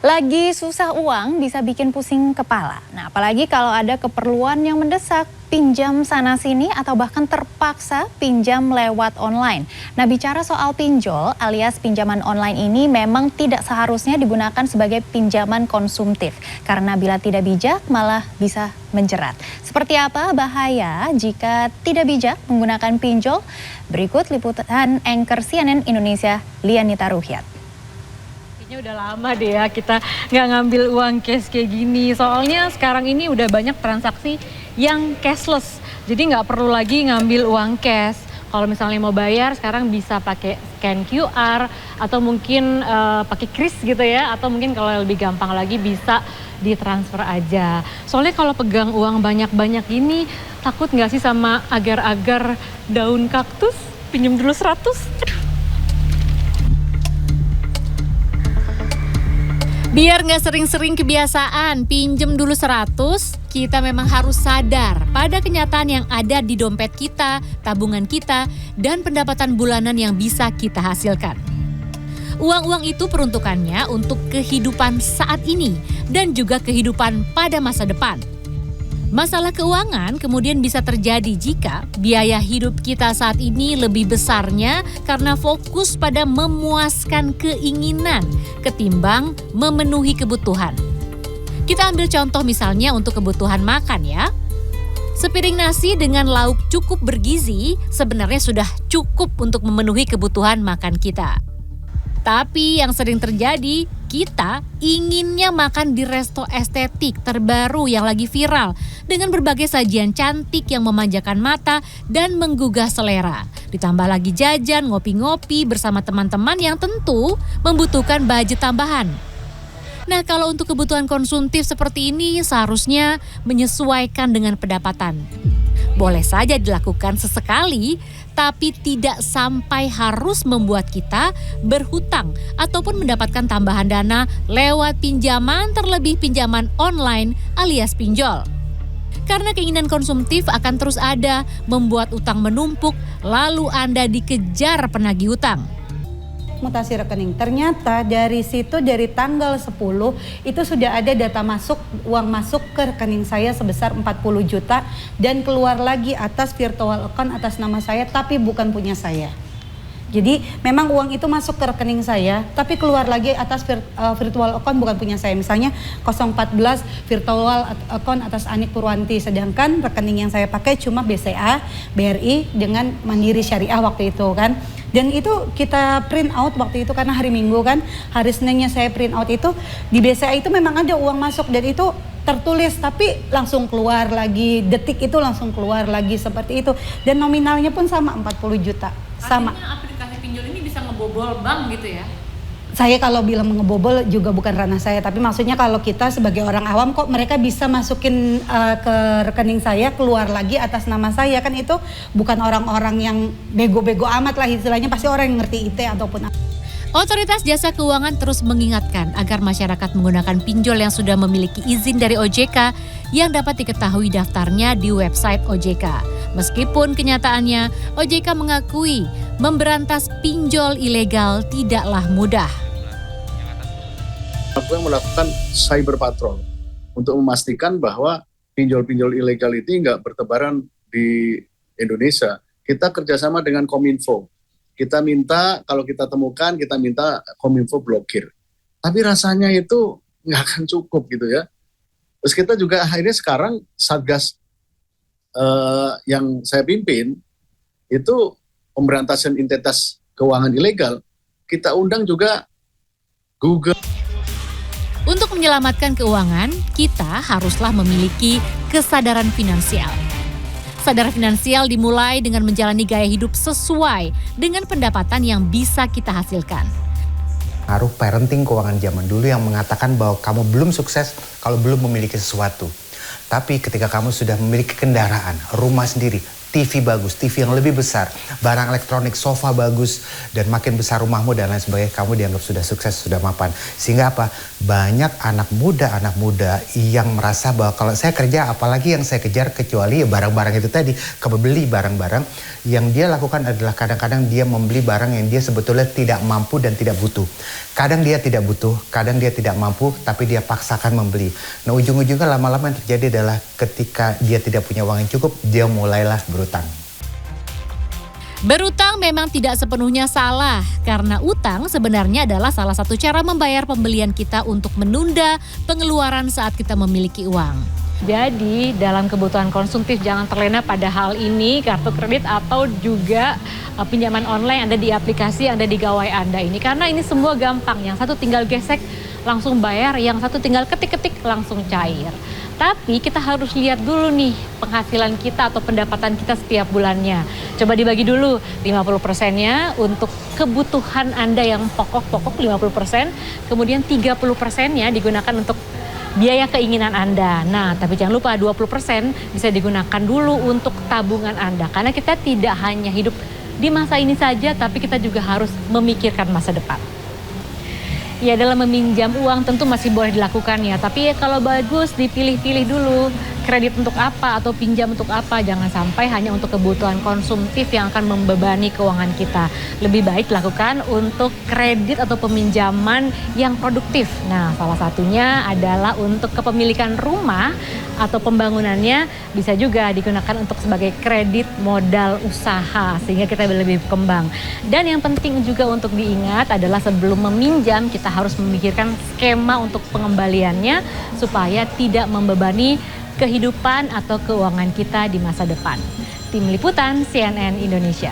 Lagi susah uang bisa bikin pusing kepala. Nah, apalagi kalau ada keperluan yang mendesak, pinjam sana sini atau bahkan terpaksa pinjam lewat online. Nah, bicara soal pinjol alias pinjaman online ini memang tidak seharusnya digunakan sebagai pinjaman konsumtif. Karena bila tidak bijak malah bisa menjerat. Seperti apa bahaya jika tidak bijak menggunakan pinjol? Berikut liputan anchor CNN Indonesia Lianita Ruhyat. Kayaknya udah lama deh ya kita nggak ngambil uang cash kayak gini. Soalnya sekarang ini udah banyak transaksi yang cashless. Jadi nggak perlu lagi ngambil uang cash. Kalau misalnya mau bayar sekarang bisa pakai scan QR atau mungkin pakai kris gitu ya. Atau mungkin kalau lebih gampang lagi bisa ditransfer aja. Soalnya kalau pegang uang banyak-banyak gini takut nggak sih sama agar-agar daun kaktus? Pinjam dulu 100. Biar nggak sering-sering kebiasaan pinjem dulu 100, kita memang harus sadar pada kenyataan yang ada di dompet kita, tabungan kita, dan pendapatan bulanan yang bisa kita hasilkan. Uang-uang itu peruntukannya untuk kehidupan saat ini dan juga kehidupan pada masa depan. Masalah keuangan kemudian bisa terjadi jika biaya hidup kita saat ini lebih besarnya karena fokus pada memuaskan keinginan ketimbang memenuhi kebutuhan. Kita ambil contoh misalnya untuk kebutuhan makan ya. Sepiring nasi dengan lauk cukup bergizi sebenarnya sudah cukup untuk memenuhi kebutuhan makan kita. Tapi yang sering terjadi, kita inginnya makan di resto estetik terbaru yang lagi viral dengan berbagai sajian cantik yang memanjakan mata dan menggugah selera. Ditambah lagi jajan, ngopi-ngopi bersama teman-teman yang tentu membutuhkan budget tambahan. Nah, kalau untuk kebutuhan konsumtif seperti ini seharusnya menyesuaikan dengan pendapatan. Boleh saja dilakukan sesekali, tapi tidak sampai harus membuat kita berhutang ataupun mendapatkan tambahan dana lewat pinjaman, terlebih pinjaman online alias pinjol. Karena keinginan konsumtif akan terus ada, membuat utang menumpuk, lalu Anda dikejar penagih hutang. Mutasi rekening. Ternyata dari situ dari tanggal 10 itu sudah ada data masuk, uang masuk ke rekening saya sebesar 40 juta dan keluar lagi atas virtual account atas nama saya tapi bukan punya saya. Jadi memang uang itu masuk ke rekening saya tapi keluar lagi atas virtual account bukan punya saya. Misalnya 014 virtual account atas Anik Purwanti, sedangkan rekening yang saya pakai cuma BCA, BRI dengan Mandiri Syariah waktu itu kan. Dan itu kita print out waktu itu karena hari Minggu kan, hari Seninnya saya print out itu di BCA itu memang ada uang masuk dan itu tertulis tapi langsung keluar lagi, detik itu langsung keluar lagi seperti itu. Dan nominalnya pun sama 40 juta. Sama. Artinya aplikasi pinjol ini bisa ngebobol bank gitu ya? Saya kalau bilang ngebobol juga bukan ranah saya, tapi maksudnya kalau kita sebagai orang awam kok mereka bisa masukin ke rekening saya keluar lagi atas nama saya, kan itu bukan orang-orang yang bego-bego amat lah istilahnya, pasti orang yang ngerti IT ataupun apa. Otoritas Jasa Keuangan terus mengingatkan agar masyarakat menggunakan pinjol yang sudah memiliki izin dari OJK yang dapat diketahui daftarnya di website OJK. Meskipun kenyataannya OJK mengakui memberantas pinjol ilegal tidaklah mudah. Melakukan cyber patrol untuk memastikan bahwa pinjol-pinjol ilegal ini nggak bertebaran di Indonesia. Kita kerjasama dengan Kominfo. Kita minta, kalau kita temukan, kita minta Kominfo blokir. Tapi rasanya itu nggak akan cukup gitu ya. Terus kita juga akhirnya sekarang Satgas yang saya pimpin, itu pemberantasan identitas keuangan ilegal, kita undang juga Google. Untuk menyelamatkan keuangan, kita haruslah memiliki kesadaran finansial. Kesadaran finansial dimulai dengan menjalani gaya hidup sesuai dengan pendapatan yang bisa kita hasilkan. Pengaruh parenting keuangan zaman dulu yang mengatakan bahwa kamu belum sukses kalau belum memiliki sesuatu. Tapi ketika kamu sudah memiliki kendaraan, rumah sendiri, TV bagus, TV yang lebih besar, barang elektronik, sofa bagus, dan makin besar rumahmu dan lain sebagainya, kamu dianggap sudah sukses, sudah mapan. Sehingga apa? Banyak anak muda yang merasa bahwa kalau saya kerja, apalagi yang saya kejar kecuali ya barang-barang itu tadi, kebeli barang-barang, yang dia lakukan adalah kadang-kadang dia membeli barang yang dia sebetulnya tidak mampu dan tidak butuh. Kadang dia tidak butuh, kadang dia tidak mampu, tapi dia paksakan membeli. Nah, ujung-ujungnya lama-lama yang terjadi adalah ketika dia tidak punya uang yang cukup, dia mulailah berutang. Berutang memang tidak sepenuhnya salah, karena utang sebenarnya adalah salah satu cara membayar pembelian kita untuk menunda pengeluaran saat kita memiliki uang. Jadi dalam kebutuhan konsumtif jangan terlena pada hal ini, kartu kredit atau juga pinjaman online ada di aplikasi, ada di gawai Anda ini. Karena ini semua gampang, yang satu tinggal gesek langsung bayar, yang satu tinggal ketik-ketik langsung cair. Tapi kita harus lihat dulu nih penghasilan kita atau pendapatan kita setiap bulannya. Coba dibagi dulu 50%-nya untuk kebutuhan Anda yang pokok-pokok 50%, kemudian 30%-nya digunakan untuk biaya keinginan Anda. Nah, tapi jangan lupa 20% bisa digunakan dulu untuk tabungan Anda. Karena kita tidak hanya hidup di masa ini saja, tapi kita juga harus memikirkan masa depan. Ya, dalam meminjam uang tentu masih boleh dilakukan ya, tapi kalau bagus dipilih-pilih dulu kredit untuk apa atau pinjam untuk apa. Jangan sampai hanya untuk kebutuhan konsumtif yang akan membebani keuangan kita. Lebih baik lakukan untuk kredit atau peminjaman yang produktif. Nah, salah satunya adalah untuk kepemilikan rumah atau pembangunannya bisa juga digunakan untuk sebagai kredit modal usaha sehingga kita lebih berkembang. Dan yang penting juga untuk diingat adalah sebelum meminjam kita harus memikirkan skema untuk pengembaliannya supaya tidak membebani kehidupan atau keuangan kita di masa depan. Tim Liputan CNN Indonesia.